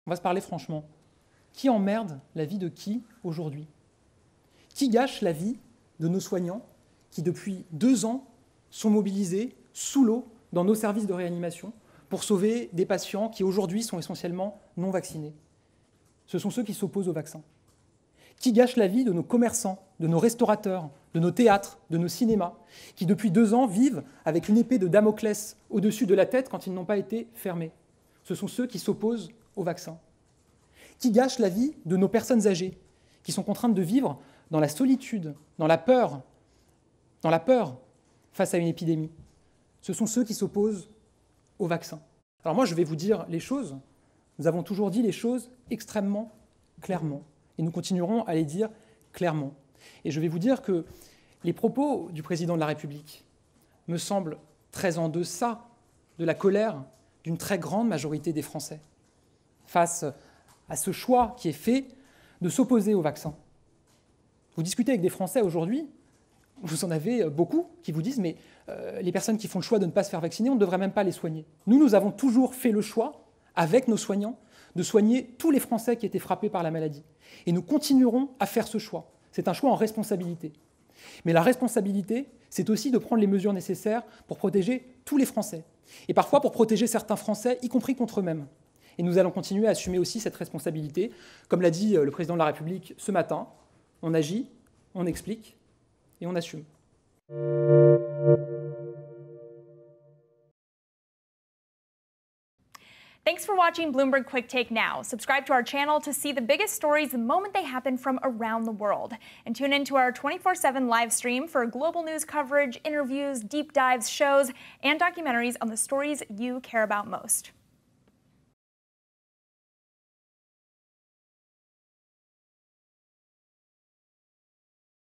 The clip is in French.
On va se parler franchement. Qui emmerde la vie de qui aujourd'hui? Qui gâche la vie de nos soignants qui, depuis 2 ans, sont mobilisés sous l'eau dans nos services de réanimation pour sauver des patients qui, aujourd'hui, sont essentiellement non vaccinés? Ce sont ceux qui s'opposent au vaccin. Qui gâche la vie de nos commerçants, de nos restaurateurs, de nos théâtres, de nos cinémas, qui, depuis 2 ans, vivent avec une épée de Damoclès au-dessus de la tête quand ils n'ont pas été fermés? Ce sont ceux qui s'opposent au vaccin. Qui gâche la vie de nos personnes âgées, qui sont contraintes de vivre dans la solitude, dans la peur face à une épidémie? Ce sont ceux qui s'opposent au vaccin. Alors moi, je vais vous dire les choses. Nous avons toujours dit les choses extrêmement clairement. Et nous continuerons à les dire clairement. Et je vais vous dire que les propos du président de la République me semblent très en deçà de la colère d'une très grande majorité des Français face à ce choix qui est fait de s'opposer au vaccin. Vous discutez avec des Français aujourd'hui, vous en avez beaucoup qui vous disent « mais les personnes qui font le choix de ne pas se faire vacciner, on ne devrait même pas les soigner ». Nous avons toujours fait le choix, avec nos soignants, de soigner tous les Français qui étaient frappés par la maladie. Et nous continuerons à faire ce choix. C'est un choix en responsabilité. Mais la responsabilité, c'est aussi de prendre les mesures nécessaires pour protéger tous les Français. Et parfois pour protéger certains Français, y compris contre eux-mêmes. Et nous allons continuer à assumer aussi cette responsabilité. Comme l'a dit le président de la République ce matin, on agit, on explique et on assume. Thanks for watching Bloomberg Quick Take Now. Subscribe to our channel to see the biggest stories the moment they happen from around the world. And tune into our 24/7 live stream for global news coverage, interviews, deep dives, shows, and documentaries on the stories you care about most.